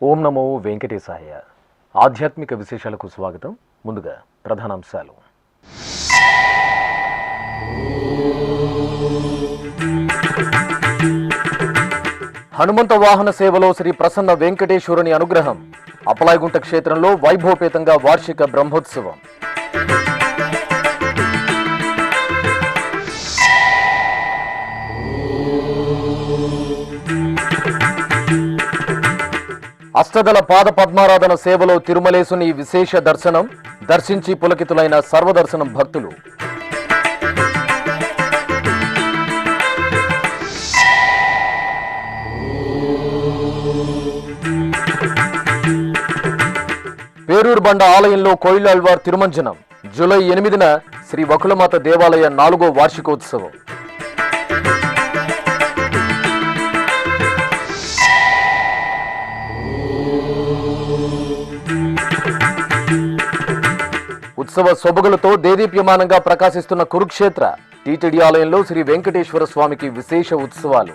ఓం నమో వెంకటేశాయ. ఆధ్యాత్మిక విశేషాలకు స్వాగతం. ముందుగా ప్రధానాంశాలు. హనుమంత వాహన సేవలో శ్రీ ప్రసన్న వెంకటేశ్వరుని అనుగ్రహం. అప్పలాయగుంట క్షేత్రంలో వైభవపేతంగా వార్షిక బ్రహ్మోత్సవం. అష్టదళ పాద పద్మారాధన సేవలో తిరుమలేశుని విశేష దర్శనం. దర్శించి పులకితులైన సర్వదర్శనం భక్తులు. పేరూరు బండ ఆలయంలో కోయిలాళ్వార్ తిరుమంజనం. జూలై 8న శ్రీ వకులమాత దేవాలయ 4వ వార్షికోత్సవం. ఉత్సవ సొబగులతో దేదీప్యమానంగా ప్రకాశిస్తున్న కురుక్షేత్ర టీటీడీ ఆలయంలో శ్రీ వెంకటేశ్వర స్వామికి విశేష ఉత్సవాలు.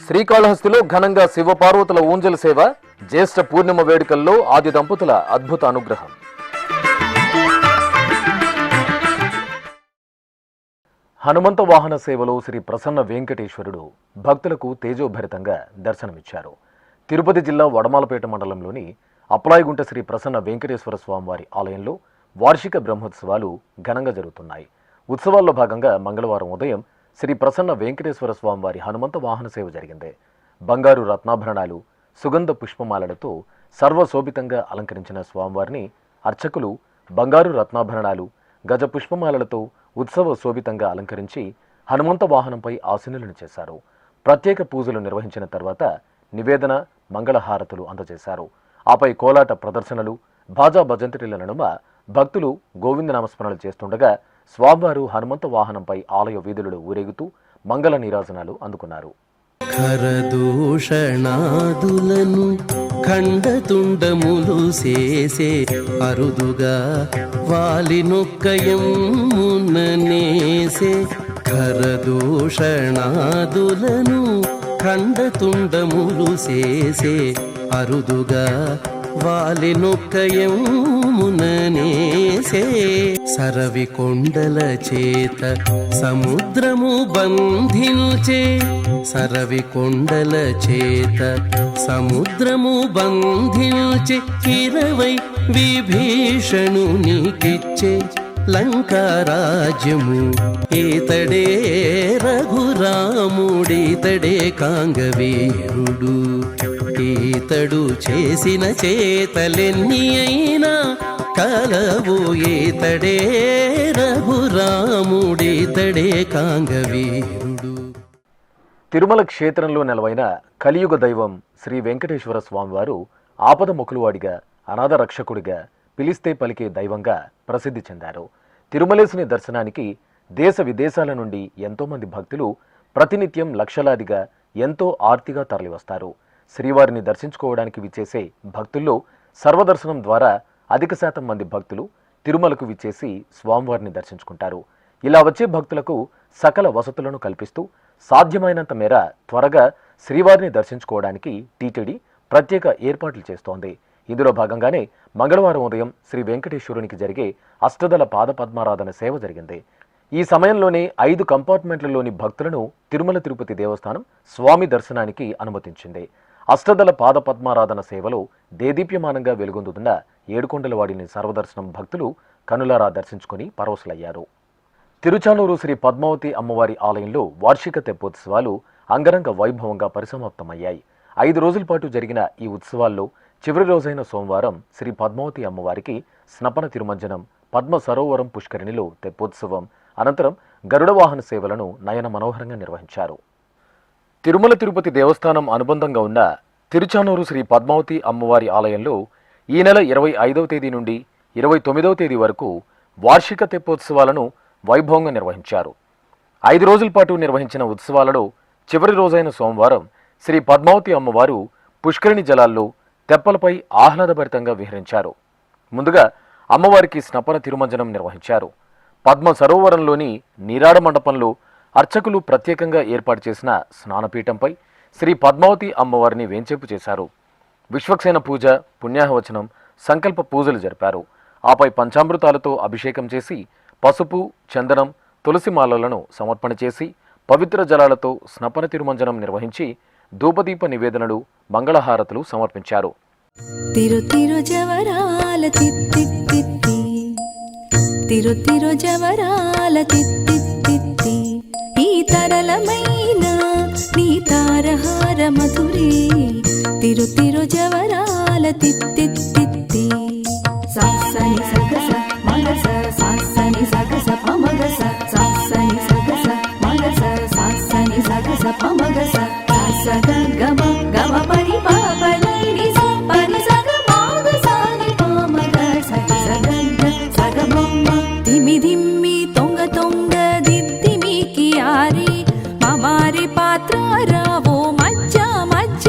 శ్రీకాళహస్తిలో ఘనంగా శివపార్వతుల ఊంజల సేవ. జ్యేష్ఠ పూర్ణిమ వేడుకల్లో ఆది దంపతుల అద్భుత అనుగ్రహం. హనుమంత వాహన సేవలో శ్రీ ప్రసన్న వెంకటేశ్వరుడు భక్తులకు తేజోభరితంగా దర్శనమిచ్చారు. తిరుపతి జిల్లా వడమాలపేట మండలంలోని అప్పలాయగుంట శ్రీ ప్రసన్న వెంకటేశ్వర స్వామివారి ఆలయంలో వార్షిక బ్రహ్మోత్సవాలు ఘనంగా జరుగుతున్నాయి. ఉత్సవాల్లో భాగంగా మంగళవారం ఉదయం శ్రీ ప్రసన్న వెంకటేశ్వర స్వామివారి హనుమంత వాహన సేవ జరిగింది. బంగారు రత్నాభరణాలు, సుగంధ పుష్పమాలలతో సర్వశోభితంగా అలంకరించిన స్వామివారిని అర్చకులు బంగారు రత్నాభరణాలు, గజ పుష్పమాలలతో ఉత్సవ శోభితంగా అలంకరించి హనుమంత వాహనంపై ఆసీనులను చేశారు. ప్రత్యేక పూజలు నిర్వహించిన తర్వాత నివేదన, మంగళహారతులు అందజేశారు. ఆపై కోలాట ప్రదర్శనలు, బాజా భజంత్రీల నడుమ భక్తులు గోవిందనామస్మరణలు చేస్తుండగా స్వామివారు హనుమంత వాహనంపై ఆలయ వీధులలో ఊరేగుతూ మంగళ నీరాజనాలు అందుకున్నారు. ఖరదూషణాదులను ఖండతుండములు చేసే అరుదుగా వాలినొక్కయముననేసే. ఖరదూషణాదులను ఖండతుండములు చేసే అరుదుగా వాలినొక్కయముననేసే. సరవి కొండల చేత సముద్రము బంధించే. సరవి కొండల చేత సముద్రము బంధించే. 20 విభీషణునికిచ్చే లంకారాజ్యము. ఈతడే రఘురాముడితడే కాంగవీరుడు. ఈతడు చేసిన చేతలెన్ని అయినా కలవు. ఈతడే రఘురాముడితడే కాంగవీరుడు. తిరుమల క్షేత్రంలో నెలవైన కలియుగ దైవం శ్రీ వెంకటేశ్వర స్వామివారు ఆపద మొక్కులువాడిగా, అనాథ రక్షకుడిగా, పిలిస్తే పలికే దైవంగా ప్రసిద్ధి చెందారు. తిరుమలేశుని దర్శనానికి దేశ విదేశాల నుండి ఎంతోమంది భక్తులు ప్రతినిత్యం లక్షలాదిగా ఎంతో ఆర్తిగా తరలివస్తారు. శ్రీవారిని దర్శించుకోవడానికి విచ్చేసే భక్తుల్లో సర్వదర్శనం ద్వారా అధిక శాతం మంది భక్తులు తిరుమలకు విచ్చేసి స్వామివారిని దర్శించుకుంటారు. ఇలా వచ్చే భక్తులకు సకల వసతులను కల్పిస్తూ సాధ్యమైనంత మేర త్వరగా శ్రీవారిని దర్శించుకోవడానికి టీటీడీ ప్రత్యేక ఏర్పాట్లు చేస్తోంది. ఇందులో భాగంగానే మంగళవారం ఉదయం శ్రీ వెంకటేశ్వరునికి జరిగే అష్టదళ పాద పద్మారాధన సేవ జరిగింది. ఈ సమయంలోనే 5 కంపార్ట్మెంట్లలోని భక్తులను తిరుమల తిరుపతి దేవస్థానం స్వామి దర్శనానికి అనుమతించింది. అష్టదళ పాద పద్మారాధన సేవలో దేదీప్యమానంగా వెలుగొందుతున్న ఏడుకొండలవాడిని సర్వదర్శనం భక్తులు కనులారా దర్శించుకుని పరవశులయ్యారు. తిరుచానూరు శ్రీ పద్మావతి అమ్మవారి ఆలయంలో వార్షిక తెప్పోత్సవాలు అంగరంగ వైభవంగా పరిసమాప్తమయ్యాయి. 5 రోజుల పాటు జరిగిన ఈ ఉత్సవాల్లో చివరి రోజైన సోమవారం శ్రీ పద్మావతి అమ్మవారికి స్నపన తిరుమంజనం, పద్మ సరోవరం పుష్కరిణిలో తెప్పోత్సవం, అనంతరం గరుడ వాహన సేవలను నయన మనోహరంగా నిర్వహించారు. తిరుమల తిరుపతి దేవస్థానం అనుబంధంగా ఉన్న తిరుచానూరు శ్రీ పద్మావతి అమ్మవారి ఆలయంలో ఈ నెల 25వ తేదీ నుండి 29వ తేదీ వరకు వార్షిక తెప్పోత్సవాలను వైభవంగా నిర్వహించారు. 5 రోజుల పాటు నిర్వహించిన ఉత్సవాలలో చివరి రోజైన సోమవారం శ్రీ పద్మావతి అమ్మవారు పుష్కరిణి జలాల్లో తెప్పలపై ఆహ్లాదభరితంగా విహరించారు. ముందుగా అమ్మవారికి స్నపన తిరుమంజనం నిర్వహించారు. పద్మ సరోవరంలోని నీరాడ మండపంలో అర్చకులు ప్రత్యేకంగా ఏర్పాటు చేసిన స్నానపీఠంపై శ్రీ పద్మావతి అమ్మవారిని వేంచేపు చేశారు. విశ్వక్సేన పూజ, పుణ్యాహవచనం, సంకల్ప పూజలు జరిపారు. ఆపై పంచామృతాలతో అభిషేకం చేసి పసుపు, చందనం, తులసిమాలలను సమర్పణ చేసి పవిత్ర జలాలతో స్నపన తిరుమంజనం నిర్వహించి ధూపదీప నివేదనలు, మంగళహారతులు సమర్పించారు. తిరు తిరు జవరాల తిత్తిత్తిత్తి, తిరు తిరు జవరాల తిత్తిత్తిత్తి, ఈ తరళమైన నీ తారహార మధురే, తిరు తిరు జవరాల తిత్తిత్తిత్తి. సాసని సగస మగస సాసని సగస పమగస, సాసని సగస మగస సాసని సగస పమగస, సగ గమ గమ పరి పాపని నిస పరి సగ మాగ సాని పామగ సగ సగ సగ మమ్మ, ధిమి ధిమ్మి తొంగ తొంగ దిద్దిమికి ఆరి మమారి పాత్ర రావో మజ్జ మజ్జ.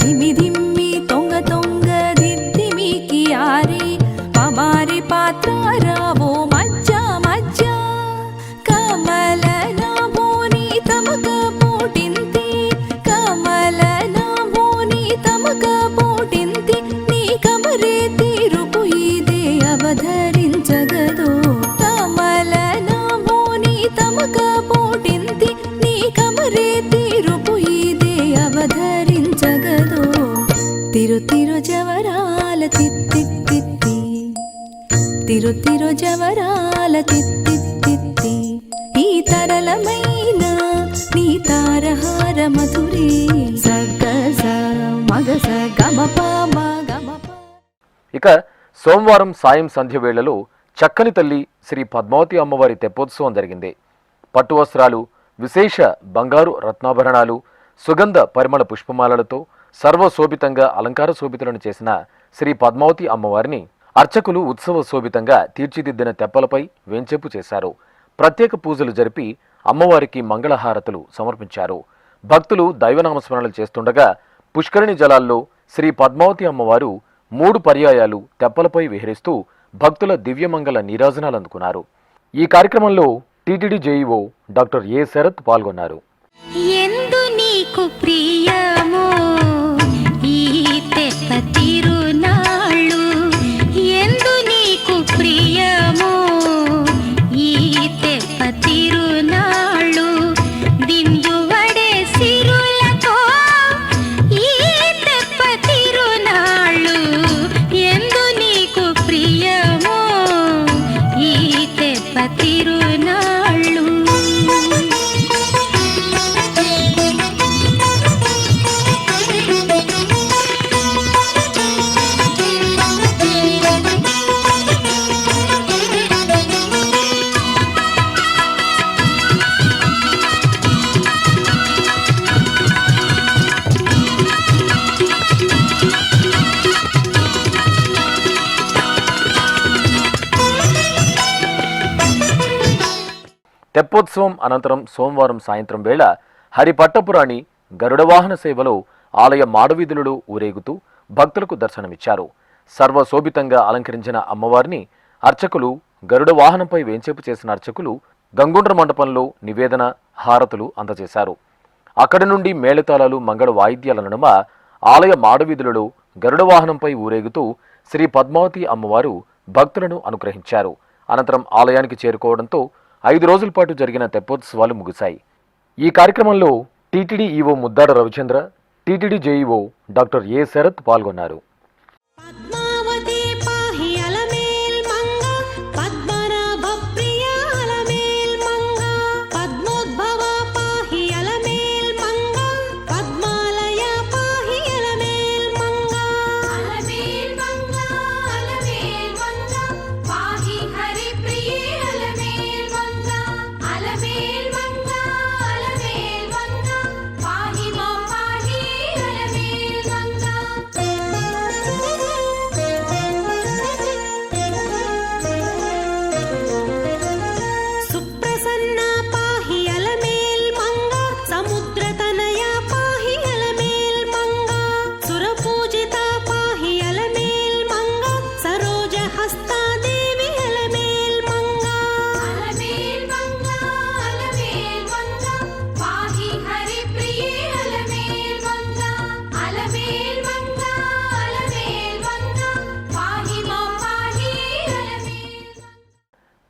ధిమి ధిమ్మి తొంగ తొంగ దిద్దిమికి ఆరి మమారి పాత్ర రావో మజ్జ మజ్జ. కమల నాభోని తమక పోటింతి, కమల నాభోని తమక పోటింతి, నీ కమరే తీరుపు ఇదే అవధరించగదో. కమల నాభోని తమక పోటింతి, నీ కమరే తీరుపు ఇదే అవధరించగదో. తిరు తిరు జవరాల తిత్తిత్తిత్తి, తిరు తిరు జవరాల తిత్తిత్తిత్తి, ఈ తరళమైన నీ తారహార మధురే, సగస మగస గమప గమప. ఇక సోమవారం సాయం సంధ్య వేళలో చక్కని తల్లి శ్రీ పద్మావతి అమ్మవారి తెప్పోత్సవం జరిగింది. పట్టు వస్త్రాలు, విశేష బంగారు రత్నాభరణాలు, సుగంధ పరిమళ పుష్పమాలలతో సర్వశోభితంగా అలంకార శోభితులను చేసిన శ్రీ పద్మావతి అమ్మవారిని అర్చకులు ఉత్సవ శోభితంగా తీర్చిదిద్దిన తెప్పలపై వేంచేపు చేశారు. ప్రత్యేక పూజలు జరిపి అమ్మవారికి మంగళహారతులు సమర్పించారు. భక్తులు దైవనామస్మరణలు చేస్తుండగా పుష్కరిణి జలాల్లో శ్రీ పద్మావతి అమ్మవారు 3 పర్యాయాలు తెప్పలపై విహరిస్తూ భక్తుల దివ్యమంగళ నీరాజనాలు అందుకున్నారు. ఈ కార్యక్రమంలో TTD JEO doctor A Sharath పాల్గొన్నారు. ఎందు నీకు ప్రియమో ఈ తెప్ప తిరునాళ్ళు, ఎందు నీకు ప్రియమో ఈ తెప్ప తిరునాళ్ళు, దిందువడే సిరులతో ఈ తెప్ప తిరునాళ్ళు, ఎందు నీకు ప్రియమో ఈ తెప్ప తిరునాళ్ళు. తెప్పోత్సవం అనంతరం సోమవారం సాయంత్రం వేళ హరిపట్టపురాణి గరుడ వాహన సేవలో ఆలయ మాడవీధులలో ఊరేగుతూ భక్తులకు దర్శనమిచ్చారు. సర్వశోభితంగా అలంకరించిన అమ్మవారిని అర్చకులు గరుడ వాహనంపై వేంచేపు చేసిన అర్చకులు గంగుండ్ర మండపంలో నివేదన, హారతులు అందజేశారు. అక్కడి నుండి మేళతాళాలు, మంగళ వాయిద్యాల నడుమ ఆలయ మాడవీధులలో గరుడ వాహనంపై ఊరేగుతూ శ్రీ పద్మావతి అమ్మవారు భక్తులను అనుగ్రహించారు. అనంతరం ఆలయానికి చేరుకోవడంతో 5 రోజుల పాటు జరిగిన తెప్పోత్సవాలు ముగిశాయి. ఈ కార్యక్రమంలో TTD EO Muddada Ravichandra, TTD JEO doctor A Sharath పాల్గొన్నారు. పద్మావతి పాహి అలమేల్ మంగ, పద్మనాభ ప్రియ అలమేల్ మంగ, పద్మోద్భవ పాహి అలమేల్ మంగ, పద్మాలయ పాహి అలమేల్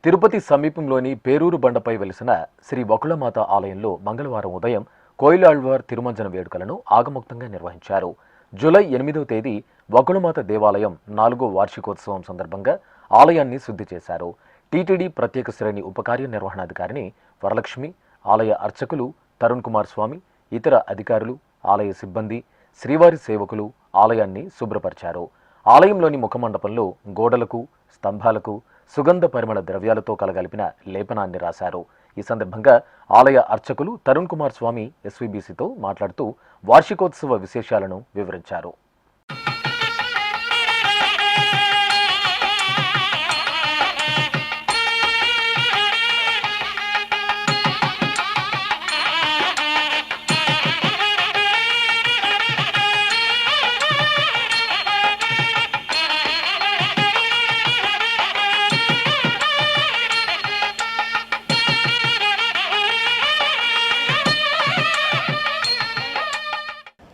తిరుపతి సమీపంలోని పేరూరు బండపై వెలిసిన శ్రీ వకుళమాత ఆలయంలో మంగళవారం ఉదయం కోయిలాళ్వార్ తిరుమంజన వేడుకలను ఆగమోక్తంగా నిర్వహించారు. జూలై 8వ తేదీ వకుళమాత దేవాలయం 4వ వార్షికోత్సవం సందర్భంగా ఆలయాన్ని శుద్ధి చేశారు. టీటీడీ ప్రత్యేక శ్రేణి ఉపకార్యనిర్వహణాధికారిని వరలక్ష్మి, ఆలయ అర్చకులు తరుణ్ కుమార్ స్వామి, ఇతర అధికారులు, ఆలయ సిబ్బంది, శ్రీవారి సేవకులు ఆలయాన్ని శుభ్రపరిచారు. ఆలయంలోని ముఖమండపంలో గోడలకు, స్తంభాలకు సుగంధ పరిమళ ద్రవ్యాలతో కలగలిపిన లేపనాన్ని రాశారు. ఈ సందర్భంగా ఆలయ అర్చకులు తరుణ్ కుమార్ స్వామి ఎస్వీబీసీతో మాట్లాడుతూ వార్షికోత్సవ విశేషాలను వివరించారు.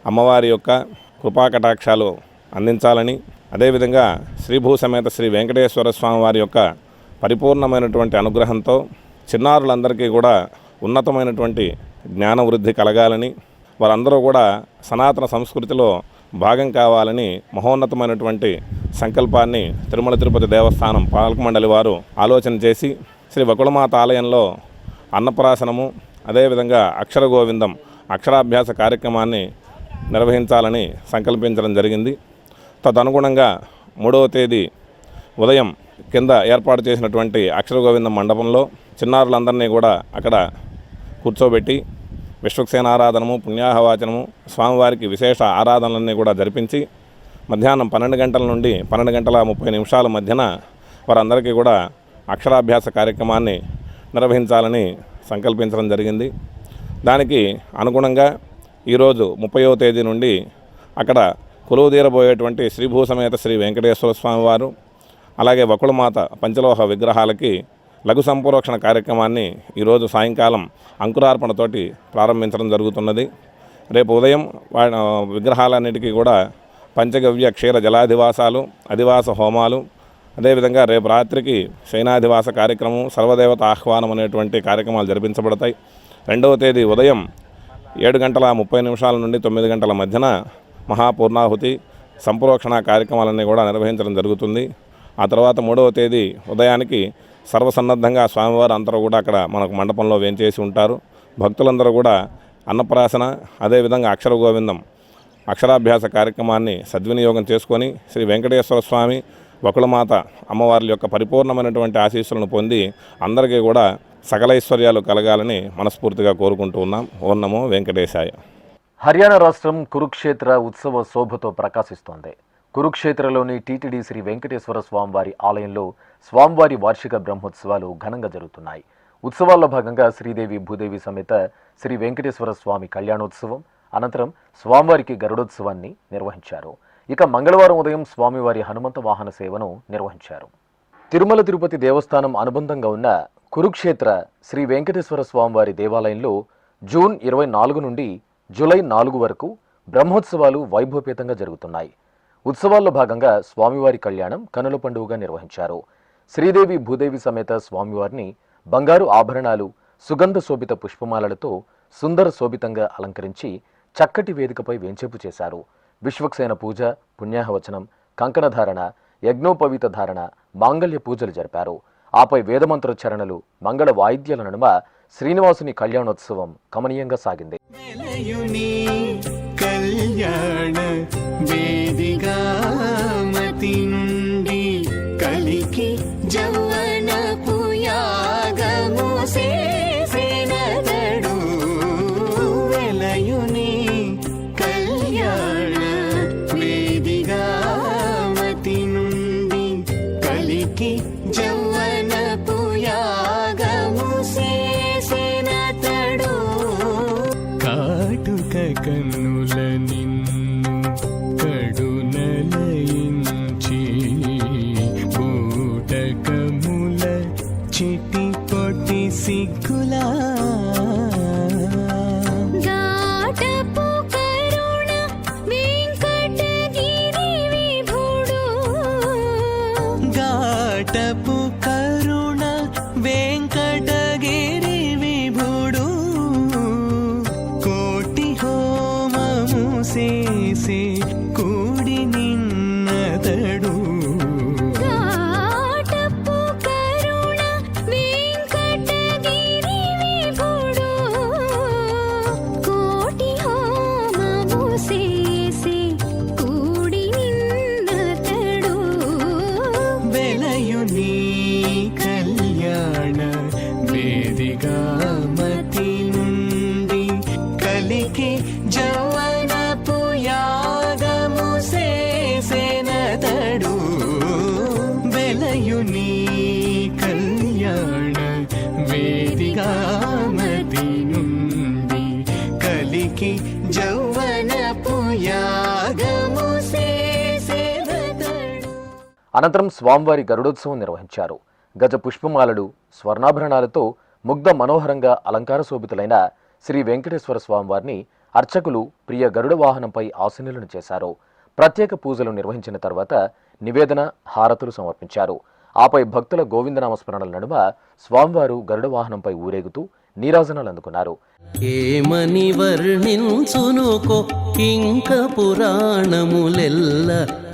అమ్మవారి యొక్క కృపాకటాక్షాలు అందించాలని, అదేవిధంగా శ్రీభూ సమేత శ్రీ వెంకటేశ్వర స్వామి వారి యొక్క పరిపూర్ణమైనటువంటి అనుగ్రహంతో చిన్నారులందరికీ కూడా ఉన్నతమైనటువంటి జ్ఞాన వృద్ధి కలగాలని, వారందరూ కూడా సనాతన సంస్కృతిలో భాగం కావాలని మహోన్నతమైనటువంటి సంకల్పాన్ని తిరుమల తిరుపతి దేవస్థానం పాలక మండలి వారు ఆలోచన చేసి శ్రీ వకుళమాత ఆలయంలో అన్నప్రాసనము, అదేవిధంగా అక్షర గోవిందం అక్షరాభ్యాస కార్యక్రమాన్ని నిర్వహించాలని సంకల్పించడం జరిగింది. తదనుగుణంగా 3వ తేదీ ఉదయం కింద ఏర్పాటు చేసినటువంటి అక్షర గోవిందం మండపంలో చిన్నారులందరినీ కూడా అక్కడ కూర్చోబెట్టి విశ్వక్సేన ఆరాధనము, పుణ్యాహవాచనము, స్వామివారికి విశేష ఆరాధనలన్నీ కూడా జరిపించి మధ్యాహ్నం 12 గంటల నుండి 12 గంటల 30 నిమిషాల మధ్యన వారందరికీ కూడా అక్షరాభ్యాస కార్యక్రమాన్ని నిర్వహించాలని సంకల్పించడం జరిగింది. దానికి అనుగుణంగా ఈరోజు 30వ తేదీ నుండి అక్కడ కొలువుదీరబోయేటువంటి శ్రీభూ సమేత శ్రీ వెంకటేశ్వర స్వామి వారు, అలాగే వకుళమాత పంచలోహ విగ్రహాలకి లఘు సంప్రోక్షణ కార్యక్రమాన్ని ఈరోజు సాయంకాలం అంకురార్పణతోటి ప్రారంభించడం జరుగుతున్నది. రేపు ఉదయం విగ్రహాలన్నిటికీ కూడా పంచగవ్య క్షీర జలాధివాసాలు, అధివాస హోమాలు, అదేవిధంగా రేపు రాత్రికి శయనాధివాస కార్యక్రమం, సర్వదేవత ఆహ్వానం అనేటువంటి కార్యక్రమాలు జరిపించబడతాయి. 2వ తేదీ ఉదయం 7 గంటల 30 నిమిషాల నుండి 9 గంటల మధ్యన మహాపూర్ణాహుతి సంప్రోక్షణ కార్యక్రమాలన్నీ కూడా నిర్వహించడం జరుగుతుంది. ఆ తర్వాత 3వ తేదీ ఉదయానికి సర్వసన్నద్ధంగా స్వామివారు అందరూ కూడా అక్కడ మనకు మండపంలో వేంచేసి ఉంటారు. భక్తులందరూ కూడా అన్నప్రాసన, అదేవిధంగా అక్షర గోవిందం అక్షరాభ్యాస కార్యక్రమాన్ని సద్వినియోగం చేసుకొని శ్రీ వెంకటేశ్వర స్వామి వకుళమాత అమ్మవారి యొక్క పరిపూర్ణమైనటువంటి ఆశీస్సులను పొంది అందరికీ కూడా సకల ఐశ్వర్యాలు కలగాలని మనస్ఫూర్తిగా కోరుకుంటూ ఉన్నాం. ఓం నమో వెంకటేశాయ. హర్యానా రాష్ట్రం కురుక్షేత్ర ఉత్సవ శోభతో ప్రకాశిస్తోంది. కురుక్షేత్రలోని టీటీడీ శ్రీ వెంకటేశ్వర స్వామివారి ఆలయంలో స్వామివారి వార్షిక బ్రహ్మోత్సవాలు ఘనంగా జరుగుతున్నాయి. ఉత్సవాల్లో భాగంగా శ్రీదేవి భూదేవి సమేత శ్రీ వెంకటేశ్వర స్వామి కళ్యాణోత్సవం అనంతరం స్వామివారికి గరుడోత్సవాన్ని నిర్వహించారు. ఇక మంగళవారం ఉదయం స్వామివారి హనుమంత వాహన సేవను నిర్వహించారు. తిరుమల తిరుపతి దేవస్థానం అనుబంధంగా ఉన్న కురుక్షేత్ర శ్రీ వెంకటేశ్వర స్వామివారి దేవాలయంలో జూన్ 24 నుండి జూలై 4 వరకు బ్రహ్మోత్సవాలు వైభవపేతంగా జరుగుతున్నాయి. ఉత్సవాల్లో భాగంగా స్వామివారి కళ్యాణం కనుల పండుగగా నిర్వహించారు. శ్రీదేవి భూదేవి సమేత స్వామివారిని బంగారు ఆభరణాలు, సుగంధ శోభిత పుష్పమాలలతో సుందర శోభితంగా అలంకరించి చక్కటి వేదికపై వేంచేపు చేశారు. విశ్వక్సేన పూజ, పుణ్యాహవచనం, కంకణధారణ, యజ్ఞోపవీత ధారణ, మాంగళ్య పూజలు జరిపారు. ఆపై వేదమంత్రోచ్చరణలు, మంగళ వాయిద్యాల నడుమ శ్రీనివాసుని కళ్యాణోత్సవం కమనీయంగా సాగింది. కళ్యాణ వేదిగా మతి నుండి కలికి జౌవన పుయాగము సేనదడు వెలయుని కళ్యాణ వేదిగా మతి నుండి కలికి జౌవన పుయాగము సేనతడు కాటుక కన్నుల నిన్ను కడునలయించి బూటకముల చిటి పొట్టి సిగ్గులా గాటపు కరుణ వెంకటగిరి విభుడు ఘాటపు కరుణ ಸೇಸೆ ಕೂಡಿ ನಿನ್ನದಡು ఘాటపు కరుణ వెంకటగిరి విభుడు కోటి హోమము చేసి కూడి నిన్నతడు వెలయు నీ కళ్యాణ వేదిగా మతి నుండి కలికి జవనపు యాగము చేసెనతడు వెలయు నీ కళ్యాణ వేదిగా మతి నుండి కలికి జవనపు యాగము చేసెనతడు. అనంతరం స్వామివారి గరుడోత్సవం నిర్వహించారు. గజ పుష్పమాలలు, స్వర్ణాభరణాలతో ముగ్ధ మనోహరంగా అలంకార శోభితులైన శ్రీ వెంకటేశ్వర స్వామివారిని అర్చకులు ప్రియ గరుడ వాహనంపై ఆసీనులను చేశారు. ప్రత్యేక పూజలు నిర్వహించిన తర్వాత నివేదన, హారతులు సమర్పించారు. ఆపై భక్తుల గోవిందనామస్మరణల నడుమ స్వామివారు గరుడ వాహనంపై ఊరేగుతూ నీరాజనాలు అందుకున్నారు. ఏమని వర్ణించునుకో ఇంక పురాణములెల్ల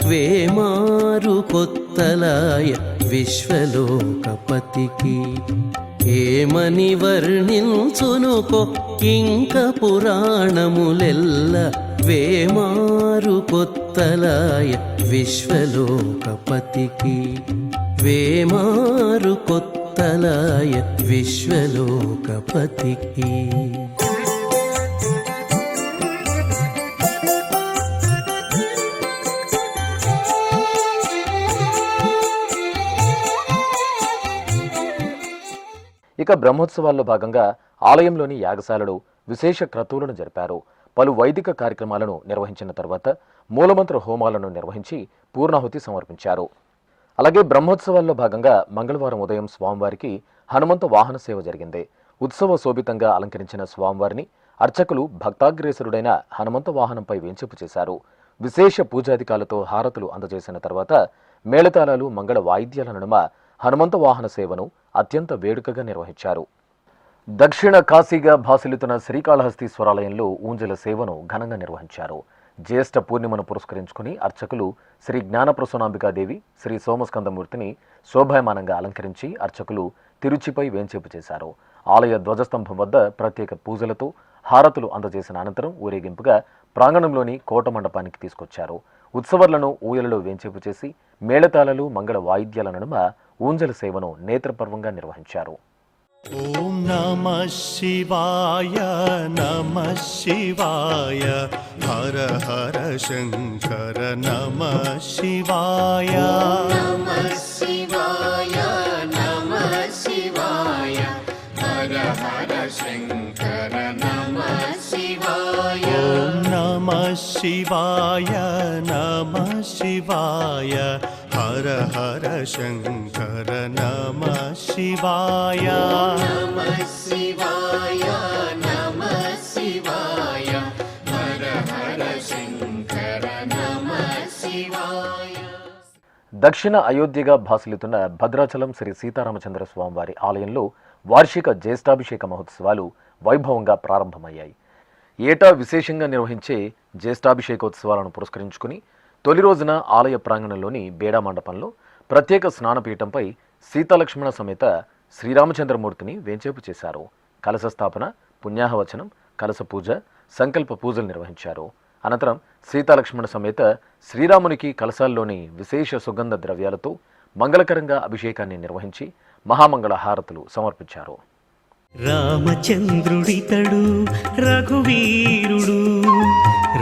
వేమారు కొత్తలాయ విశ్వలోకపతికి. ఏమని వర్ణించునుకో ఇంక పురాణములెల్ల వేమారు కొత్తలాయ విశ్వలోకపతికి. వేమారు కొత్తలాయ విశ్వలోకపతికి. ఇక బ్రహ్మోత్సవాల్లో భాగంగా ఆలయంలోని యాగశాలలో విశేష క్రతువులను జరిపారు. పలు వైదిక కార్యక్రమాలను నిర్వహించిన తర్వాత మూలమంత్ర హోమాలను నిర్వహించి పూర్ణాహుతి సమర్పించారు. అలాగే బ్రహ్మోత్సవాల్లో భాగంగా మంగళవారం ఉదయం స్వామివారికి హనుమంత వాహన సేవ జరిగింది. ఉత్సవ శోభితంగా అలంకరించిన స్వామివారిని అర్చకులు భక్తాగ్రేసరుడైన హనుమంత వాహనంపై వేంచేపు చేశారు. విశేష పూజాధికాలతో హారతులు అందజేసిన తర్వాత మేళతాళాలు, మంగళ వాయిద్యాల నడుమ హనుమంత వాహన సేవను అత్యంత వేడుకగా నిర్వహించారు. దక్షిణ కాశీగా భాసిల్లుతున్న శ్రీకాళహస్తీశ్వరాలయంలో ఊంజల సేవను ఘనంగా నిర్వహించారు. జ్యేష్ఠ పూర్ణిమను పురస్కరించుకుని అర్చకులు శ్రీ జ్ఞానప్రసూనాంబికాదేవి, శ్రీ సోమస్కందమూర్తిని శోభాయమానంగా అలంకరించి అర్చకులు తిరుచిపై వేంచేపు చేశారు. ఆలయ ధ్వజస్తంభం వద్ద ప్రత్యేక పూజలతో హారతులు అందజేసిన అనంతరం ఊరేగింపుగా ప్రాంగణంలోని కోట మండపానికి తీసుకొచ్చారు. ఉత్సవాలను ఊయలలో వేంచేపు చేసి మేళతాళాలు, మంగళ వాయిద్యాల నడుమ ఊంజల సేవను నేత్రపర్వంగా నిర్వహించారు. ఓం నమః శివాయ నమః శివాయ హర హర శంకర నమః శివాయ నమః శివాయ నమః శివాయ హర హర శంకర నమః శివాయ ఓం నమః శివాయ నమః శివాయ హర హర శంకర నమః శివాయ నమః శివాయ నమః శివాయ హర హర శంకర నమః శివాయ. దక్షిణ అయోధ్యగా భాసిల్లుతున్న భద్రాచలం శ్రీ సీతారామచంద్ర స్వామివారి ఆలయంలో వార్షిక జ్యేష్ఠాభిషేక మహోత్సవాలు వైభవంగా ప్రారంభమయ్యాయి. ఏటా విశేషంగా నిర్వహించే జ్యేష్ఠాభిషేకోత్సవాలను పురస్కరించుకుని తొలి రోజున ఆలయ ప్రాంగణంలోని బేడా మండపంలో ప్రత్యేక స్నానపీఠంపై సీతాలక్ష్మణ సమేత శ్రీరామచంద్రమూర్తిని వేంచేపు చేశారు. కలశ స్థాపన, పుణ్యాహవచనం, కలశ పూజ, సంకల్ప పూజలు నిర్వహించారు. అనంతరం సీతాలక్ష్మణ సమేత శ్రీరామునికి కలశాల్లోని విశేష సుగంధ ద్రవ్యాలతో మంగళకరంగా అభిషేకాన్ని నిర్వహించి మహామంగళ హారతులు సమర్పించారు. రామచంద్రుడితడు రఘువీరుడు,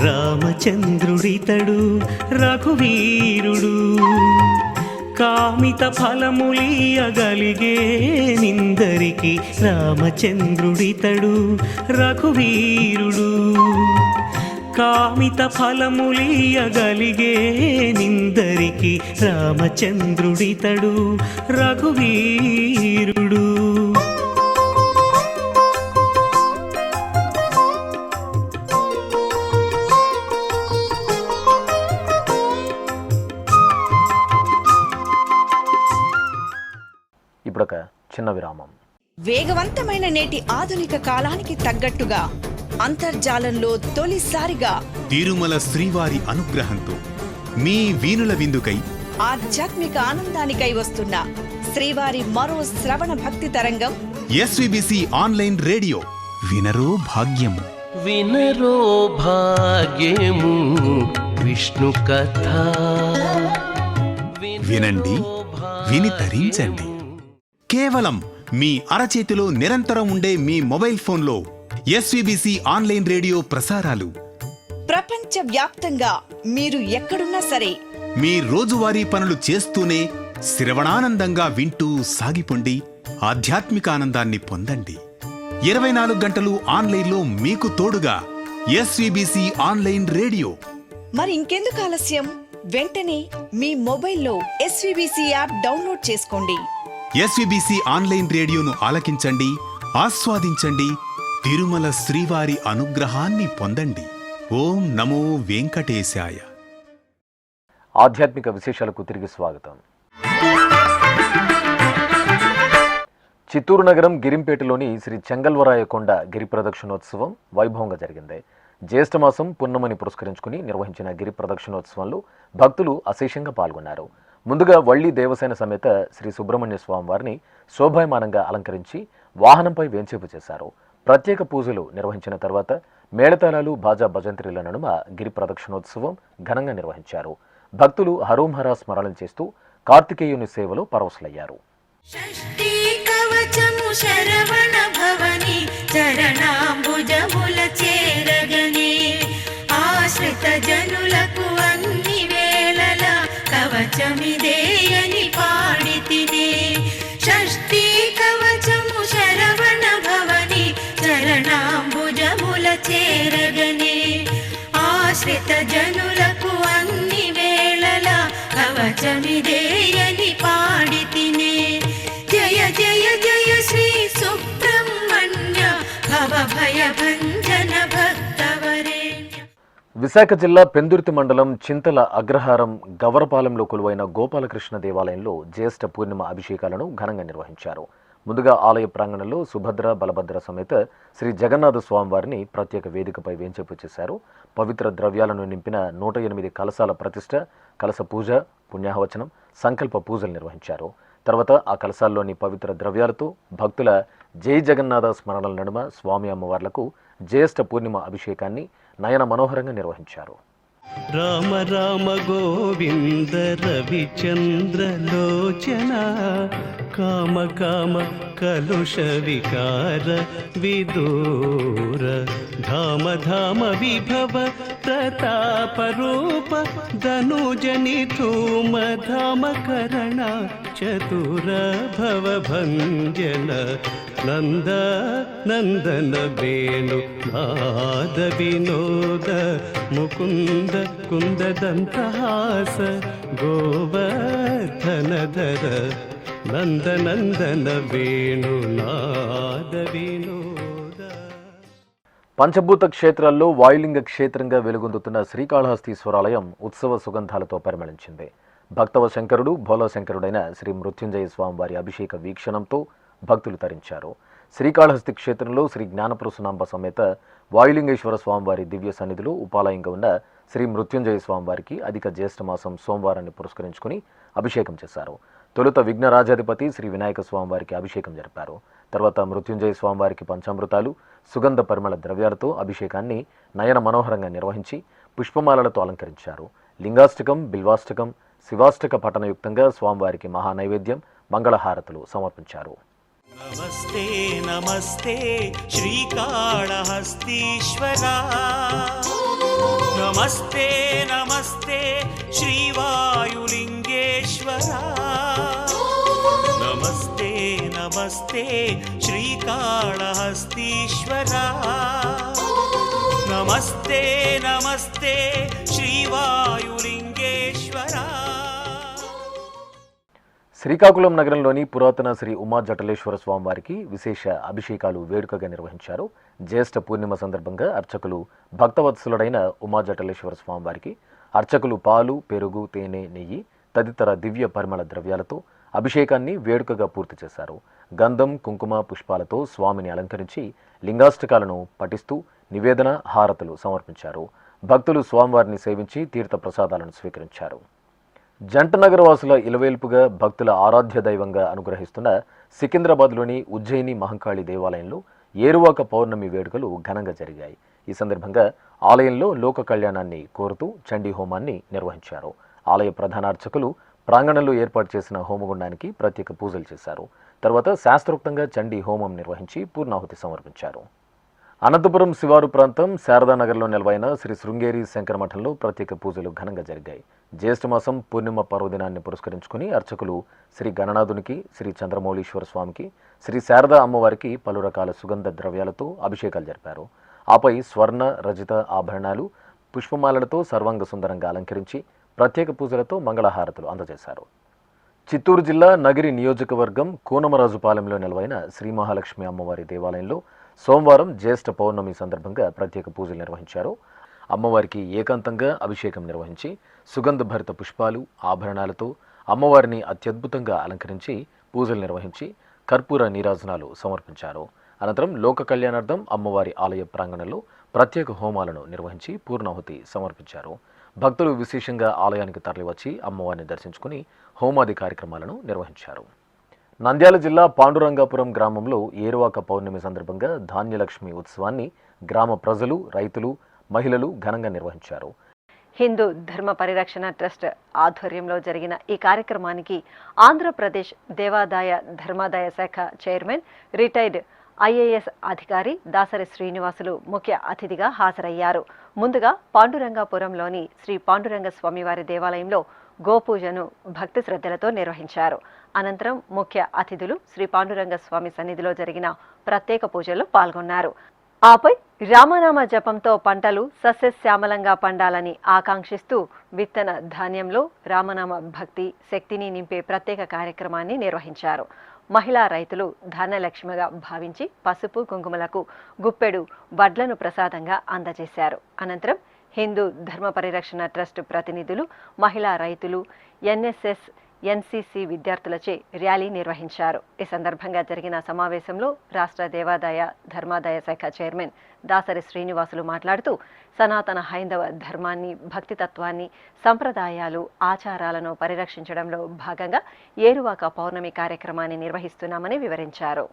రామచంద్రుడితడు రఘువీరుడు, కామిత ఫలములియగలిగే నిందరికి రామచంద్రుడితడు రఘువీరుడు, కామిత ఫలములియగలిగే నిందరికి రామచంద్రుడితడు రఘువీరుడు. ఇప్పుడొక చిన్న విరామం. వేగవంతమైన నేటి ఆధునిక కాలానికి తగ్గట్టుగా అంతర్జాలంలో తొలిసారిగా తిరుమల శ్రీవారి అనుగ్రహంతో మీ వీణుల విందుకై ఆధ్యాత్మిక ఆనందానికై వస్తున్న శ్రీవారి మరో శ్రవణ భక్తి తరంగం ఎస్విబిసి ఆన్లైన్ రేడియో వినరో భాగ్యము. వినరో భాగ్యము విష్ణు కథ. వినండి, విని తరించండి. కేవలం మీ అరచేతిలో నిరంతరం ఉండే మీ మొబైల్ ఫోన్లో ఎస్విబిసి ఆన్లైన్ రేడియో ప్రసారాలు ప్రపంచ వ్యాప్తంగా మీరు ఎక్కడున్నా సరే మీ రోజువారీ పనులు చేస్తూనే శ్రవణానందంగా వింటూ సాగిపోండి, ఆధ్యాత్మిక ఆనందాన్ని పొందండి. 24 గంటలు ఆన్లైన్లో మీకు తోడుగా ఎస్విబిసి ఆన్లైన్ రేడియో. మరి ఇంకెందుకు ఆలస్యం? వెంటనే మీ మొబైల్లో ఎస్విబిసి యాప్ డౌన్లోడ్ చేసుకోండి. ఎస్విబిసి ఆన్లైన్ రేడియోను ఆలకించండి, ఆస్వాదించండి, తిరుమల శ్రీవారి అనుగ్రహాన్ని పొందండి. ఓం నమో వెంకటేశాయ. ఆధ్యాత్మిక విశేషాలకు తిరిగి స్వాగతం. చిత్తూరు నగరం గిరింపేటలోని శ్రీ చెంగల్వరాయ కొండ గిరి ప్రదక్షిణోత్సవం వైభవంగా జరిగింది. జ్యేష్ఠమాసం పున్నమని పురస్కరించుకుని నిర్వహించిన గిరి ప్రదక్షిణోత్సవంలో భక్తులు అశేషంగా పాల్గొన్నారు. ముందుగా వళ్ళీ దేవసేన సమేత శ్రీ సుబ్రహ్మణ్య స్వామి వారిని శోభాయమానంగా అలంకరించి వాహనంపై వేంచేపు చేశారు. ప్రత్యేక పూజలు నిర్వహించిన తర్వాత మేళతాళాలు, బాజా భజంత్రీల నడుమ గిరి ప్రదక్షిణోత్సవం ఘనంగా నిర్వహించారు. భక్తులు హరోంహర స్మరణలు చేస్తూ కార్తికేయుని సేవలో పరవశులయ్యారు. షష్ఠీ కవచము శరవణ భవని చరణాంబుజముల చేరగనే ఆశ్రిత జనులకు అన్ని వేళల కవచమిదేయని పాడితినే. షష్ఠీ కవచము శరవణ భవని చరణాంబుజముల చేరగనే ఆశ్రిత జనులకు అన్ని వేళల కవచమిదేయని పాడితినే. జయ జయ జయ శ్రీ సుబ్రహ్మణ్య భవ భయ భంజన భక్తవరేణ్య. విశాఖ జిల్లా పెందుర్తి మండలం చింతల అగ్రహారం గవరపాలెంలో కొలువైన గోపాలకృష్ణ దేవాలయంలో జ్యేష్ఠ పూర్ణిమ అభిషేకాలను ఘనంగా నిర్వహించారు. ముందుగా ఆలయ ప్రాంగణంలో సుభద్ర, బలభద్ర సమేత శ్రీ జగన్నాథ స్వామి వారిని ప్రత్యేక వేదికపై వేంచేపు చేశారు. పవిత్ర ద్రవ్యాలను నింపిన 108 కలశాల ప్రతిష్ఠ, కలశ పూజ, పుణ్యాహవచనం, సంకల్ప పూజలు నిర్వహించారు. తర్వాత ఆ కలశాల్లోని పవిత్ర ద్రవ్యాలతో భక్తుల జై జగన్నాథ స్మరణల నడుమ స్వామి అమ్మవార్లకు జ్యేష్ఠ పూర్ణిమ అభిషేకాన్ని నయన మనోహరంగా నిర్వహించారు. రామ రామ గోవింద రవిచంద్ర లోచన కామ కామ కలుష వికార విదూర ధామ ధామ విభవ ప్రతాప రూప ధనుజని ధూమ ధామ కరణ చతుర భవ భంజన నంద నందన వేణు నాద వినోద ముకుంద కుందదంతహాస గోవర్ధనధర నంద నందన వేణు నాద వినోద. పంచభూత క్షేత్రాల్లో వాయులింగ క్షేత్రంగా వెలుగొందుతున్న శ్రీకాళహస్తీశ్వరాలయం ఉత్సవ సుగంధాలతో పరిమళించింది. భక్తవ శంకరుడు, భోళశంకరుడైన శ్రీ మృత్యుంజయ స్వామివారి అభిషేక వీక్షణంతో భక్తులు తరించారు. శ్రీకాళహస్తి క్షేత్రంలో శ్రీ జ్ఞానప్రసూనాంబ సమేత వాయులింగేశ్వర స్వామివారి దివ్య సన్నిధిలో ఉపాలయంగా ఉన్న శ్రీ మృత్యుంజయ స్వామివారికి అధిక జ్యేష్ఠమాసం సోమవారాన్ని పురస్కరించుకుని అభిషేకం చేశారు. తొలుత విఘ్నరాజాధిపతి శ్రీ వినాయక స్వామివారికి అభిషేకం జరిపారు. తర్వాత మృత్యుంజయ స్వామివారికి పంచామృతాలు, సుగంధ పరిమళ ద్రవ్యాలతో అభిషేకాన్ని నయన మనోహరంగా నిర్వహించి పుష్పమాలలతో అలంకరించారు. లింగాష్టకం, బిల్వాష్టకం, శివాష్టక పఠనయుక్తంగా స్వామివారికి మహానైవేద్యం, మంగళహారతులు సమర్పించారు. నమస్తే నమస్తే శ్రీకాళహస్తీశ్వరా, నమస్తే నమస్తే శ్రీవాయులింగేశ్వరా, నమస్తే నమస్తే శ్రీకాళహస్తీశ్వరా, నమస్తే నమస్తే శ్రీవాయులింగేశ్వరా. శ్రీకాకుళం నగరంలోని పురాతన శ్రీ ఉమా జటలేశ్వర స్వామివారికి విశేష అభిషేకాలు వేడుకగా నిర్వహించారు. జ్యేష్ఠ పూర్ణిమ సందర్భంగా అర్చకులు భక్తవత్సలుడైన ఉమా జటలేశ్వర స్వామివారికి అర్చకులు పాలు, పెరుగు, తేనె, నెయ్యి తదితర దివ్య పరిమళ ద్రవ్యాలతో అభిషేకాన్ని వేడుకగా పూర్తి చేశారు. గంధం, కుంకుమ, పుష్పాలతో స్వామిని అలంకరించి లింగాష్టకాలను పఠిస్తూ నివేదన, హారతులు సమర్పించారు. భక్తులు స్వామివారిని సేవించి తీర్థ ప్రసాదాలను స్వీకరించారు. జంటనగర్ వాసుల ఇలవేల్పుగా భక్తుల ఆరాధ్య దైవంగా అనుగ్రహిస్తున్న సికింద్రాబాద్లోని ఉజ్జయిని మహంకాళి దేవాలయంలో ఏరువాక పౌర్ణమి వేడుకలు ఘనంగా జరిగాయి. ఈ సందర్భంగా ఆలయంలో లోక కళ్యాణాన్ని కోరుతూ చండీ హోమాన్ని నిర్వహించారు. ఆలయ ప్రధానార్చకులు ప్రాంగణంలో ఏర్పాటు చేసిన హోమగుండానికి ప్రత్యేక పూజలు చేశారు. తర్వాత శాస్త్రోక్తంగా చండీ హోమం నిర్వహించి పూర్ణాహుతి సమర్పించారు. అనంతపురం శివారు ప్రాంతం శారదానగర్లో నెలవైన శ్రీ శృంగేరి శంకర మఠంలో ప్రత్యేక పూజలు ఘనంగా జరిగాయి. జ్యేష్ఠమాసం పూర్ణిమ పర్వదినాన్ని పురస్కరించుకుని అర్చకులు శ్రీ గణనాథునికి, శ్రీ చంద్రమౌళీశ్వర స్వామికి, శ్రీ శారదా అమ్మవారికి పలు రకాల సుగంధ ద్రవ్యాలతో అభిషేకాలు జరిపారు. ఆపై స్వర్ణ రజిత ఆభరణాలు, పుష్పమాలలతో సర్వాంగ సుందరంగా అలంకరించి ప్రత్యేక పూజలతో మంగళహారతులు అందజేశారు. చిత్తూరు జిల్లా నగిరి నియోజకవర్గం కూనమరాజుపాలెంలో నెలవైన శ్రీ మహాలక్ష్మి అమ్మవారి దేవాలయంలో సోమవారం జ్యేష్ఠ పౌర్ణమి సందర్భంగా ప్రత్యేక పూజలు నిర్వహించారు. అమ్మవారికి ఏకాంతంగా అభిషేకం నిర్వహించి సుగంధ భరిత పుష్పాలు, ఆభరణాలతో అమ్మవారిని అత్యద్భుతంగా అలంకరించి పూజలు నిర్వహించి కర్పూర నీరాజనాలు సమర్పించారు. అనంతరం లోక కళ్యాణార్థం అమ్మవారి ఆలయ ప్రాంగణంలో ప్రత్యేక హోమాలను నిర్వహించి పూర్ణాహుతి సమర్పించారు. భక్తులు విశేషంగా ఆలయానికి తరలివచ్చి అమ్మవారిని దర్శించుకుని హోమాది కార్యక్రమాలను నిర్వహించారు. నంద్యాల జిల్లా పాండురంగాపురం గ్రామంలో ఏరువాక పౌర్ణమి సందర్భంగా ధాన్యలక్ష్మి ఉత్సవాన్ని గ్రామ ప్రజలు, రైతులు, మహిళలు ఘనంగా నిర్వహించారు. హిందూ ధర్మ పరిరక్షణ ట్రస్ట్ ఆధ్వర్యంలో జరిగిన ఈ కార్యక్రమానికి ఆంధ్రప్రదేశ్ దేవాదాయ ధర్మాదాయ శాఖ చైర్మన్, రిటైర్డ్ ఐఏఎస్ అధికారి దాసరి శ్రీనివాసులు ముఖ్య అతిథిగా హాజరయ్యారు. ముందుగా పాండురంగాపురంలోని శ్రీ పాండురంగ స్వామివారి దేవాలయంలో గోపూజను భక్తి శ్రద్ధలతో నిర్వహించారు. అనంతరం ముఖ్య అతిథులు శ్రీ పాండురంగ స్వామి సన్నిధిలో జరిగిన ప్రత్యేక పూజల్లో పాల్గొన్నారు. ఆపై రామనామ జపంతో పంటలు సస్యశ్యామలంగా పండాలని ఆకాంక్షిస్తూ విత్తన ధాన్యంలో రామనామ భక్తి శక్తిని నింపే ప్రత్యేక కార్యక్రమాన్ని నిర్వహించారు. మహిళా రైతులు ధాన్యలక్ష్మిగా భావించి పసుపు కుంకుమలకు గుప్పెడు వడ్లను ప్రసాదంగా అందజేశారు. అనంతరం హిందూ ధర్మ పరిరక్షణ ట్రస్ట్ ప్రతినిధులు, మహిళా రైతులు, ఎన్ఎస్ఎస్, ఎన్సీసీ విద్యార్థులచే ర్యాలీ నిర్వహించారు. ఈ సందర్భంగా జరిగిన సమావేశంలో రాష్ట్ర దేవాదాయ ధర్మాదాయ శాఖ చైర్మన్ దాసరి శ్రీనివాసులు మాట్లాడుతూ సనాతన హైందవ ధర్మాన్ని, భక్తితత్వాన్ని, సంప్రదాయాలు, ఆచారాలను పరిరక్షించడంలో భాగంగా ఏరువాక పౌర్ణమి కార్యక్రమాన్ని నిర్వహిస్తున్నామని వివరించారు.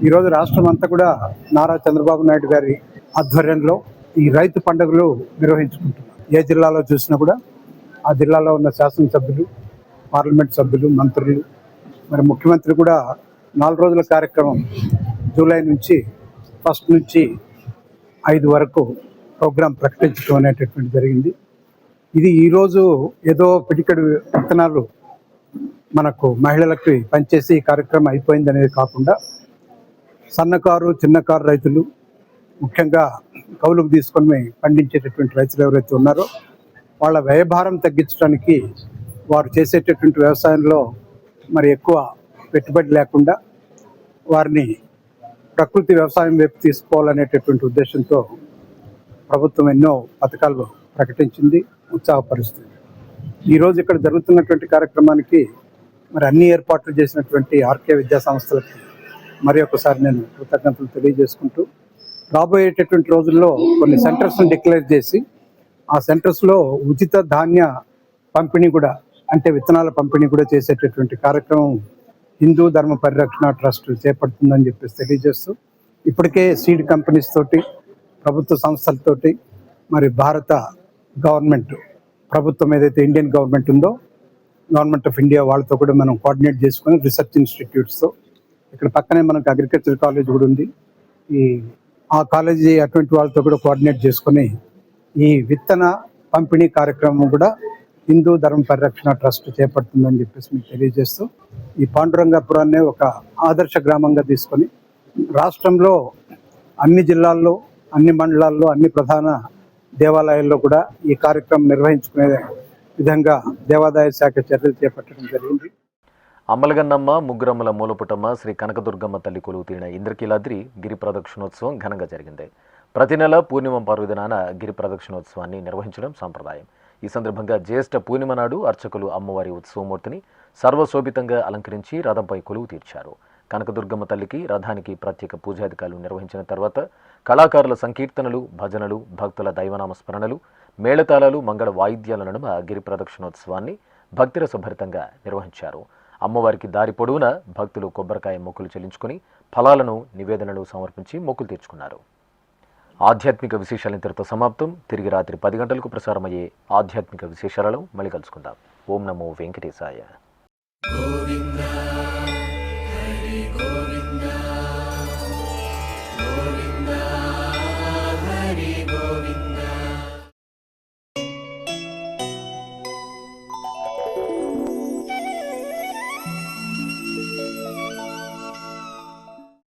ఈరోజు రాష్ట్రం అంతా కూడా నారా చంద్రబాబు నాయుడు గారి ఆధ్వర్యంలో ఈ రైతు పండుగలు నిర్వహించుకుంటున్నారు. ఏ జిల్లాలో చూసినా కూడా ఆ జిల్లాలో ఉన్న శాసనసభ్యులు, పార్లమెంట్ సభ్యులు, మంత్రులు, మరి ముఖ్యమంత్రి కూడా 4 రోజుల కార్యక్రమం జూలై నుంచి 1 నుంచి 5 వరకు ప్రోగ్రాం ప్రకటించడం అనేటటువంటి జరిగింది. ఇది ఈరోజు ఏదో పిడికెడు విత్తనాలు మనకు మహిళలకి పనిచేసి ఈ కార్యక్రమం అయిపోయింది అనేది కాకుండా సన్నకారు, చిన్నకారు రైతులు, ముఖ్యంగా కౌలుకు తీసుకొని పండించేటటువంటి రైతులు ఎవరైతే ఉన్నారో వాళ్ళ వ్యయభారం తగ్గించడానికి, వారు చేసేటటువంటి వ్యవసాయంలో మరి ఎక్కువ పెట్టుబడి లేకుండా వారిని ప్రకృతి వ్యవసాయం వైపు తీసుకోవాలనేటటువంటి ఉద్దేశంతో ప్రభుత్వం ఎన్నో పథకాలు ప్రకటించింది, ఉత్సాహపరుస్తుంది. ఈరోజు ఇక్కడ జరుగుతున్నటువంటి కార్యక్రమానికి మరి అన్ని ఏర్పాట్లు చేసినటువంటి ఆర్కే విద్యా సంస్థలకి మరి ఒకసారి నేను కృతజ్ఞతలు తెలియజేసుకుంటూ, రాబోయేటటువంటి రోజుల్లో కొన్ని సెంటర్స్ని డిక్లేర్ చేసి ఆ సెంటర్స్లో ఉచిత ధాన్య పంపిణీ కూడా, అంటే విత్తనాల పంపిణీ కూడా చేసేటటువంటి కార్యక్రమం హిందూ ధర్మ పరిరక్షణ ట్రస్ట్ చేపడుతుందని చెప్పేసి తెలియజేస్తూ, ఇప్పటికే సీడ్ కంపెనీస్ తోటి, ప్రభుత్వ సంస్థలతోటి, మరి భారత గవర్నమెంట్ ప్రభుత్వం ఏదైతే ఇండియన్ గవర్నమెంట్ ఉందో, గవర్నమెంట్ ఆఫ్ ఇండియా వాళ్ళతో కూడా మనం కోఆర్డినేట్ చేసుకొని రీసెర్చ్ ఇన్స్టిట్యూట్స్తో, ఇక్కడ పక్కనే మనకు అగ్రికల్చర్ కాలేజ్ కూడా ఉంది, ఆ కాలేజీ అటువంటి వాళ్ళతో కూడా కోఆర్డినేట్ చేసుకొని ఈ విత్తన పంపిణీ కార్యక్రమం కూడా హిందూ ధర్మ పరిరక్షణ ట్రస్ట్ చేపడుతుందని చెప్పేసి మీకు తెలియజేస్తూ, ఈ పాండురంగాపురాన్ని ఒక ఆదర్శ గ్రామంగా తీసుకొని రాష్ట్రంలో అన్ని జిల్లాల్లో, అన్ని మండలాల్లో, అన్ని ప్రధాన దేవాలయాల్లో కూడా ఈ కార్యక్రమం నిర్వహించుకునే విధంగా దేవాదాయ శాఖ చర్యలు చేపట్టడం జరిగింది. అమ్మలగన్నమ్మ, ముగ్గురమ్మల మూలపుటమ్మ శ్రీ కనకదుర్గమ్మ తల్లి కొలువు తీరిన ఇంద్రకీలాద్రి గిరి ప్రదక్షిణోత్సవం ఘనంగా జరిగింది. ప్రతి నెల పూర్ణిమ పర్వదినాన గిరి ప్రదక్షిణోత్సవాన్ని నిర్వహించడం సంప్రదాయం. ఈ సందర్భంగా జ్యేష్ఠ పూర్ణిమ నాడు అర్చకులు అమ్మవారి ఉత్సవమూర్తిని సర్వశోభితంగా అలంకరించి రథంపై కొలువు తీర్చారు. కనకదుర్గమ్మ తల్లికి రథానికి ప్రత్యేక పూజాధికారులు నిర్వహించిన తర్వాత కళాకారుల సంకీర్తనలు, భజనలు, భక్తుల దైవనామ స్మరణలు, మేళతాళాలు, మంగళ వాయిద్యాల నడుమ గిరి ప్రదక్షిణోత్సవాన్ని భక్తిరసభరితంగా నిర్వహించారు. అమ్మవారికి దారి పొడవునా భక్తులు కొబ్బరికాయ మొక్కులు చెల్లించుకుని ఫలాలను, నివేదనలు సమర్పించి మొక్కులు తీర్చుకున్నారు. ఆధ్యాత్మిక విశేషాలు ఇంతటితో సమాప్తం. తిరిగి రాత్రి 10 గంటలకు ప్రసారమయ్యే ఆధ్యాత్మిక విశేషాలలో మళ్ళీ కలుసుకుందాం. ఓం నమో వెంకటేశాయ.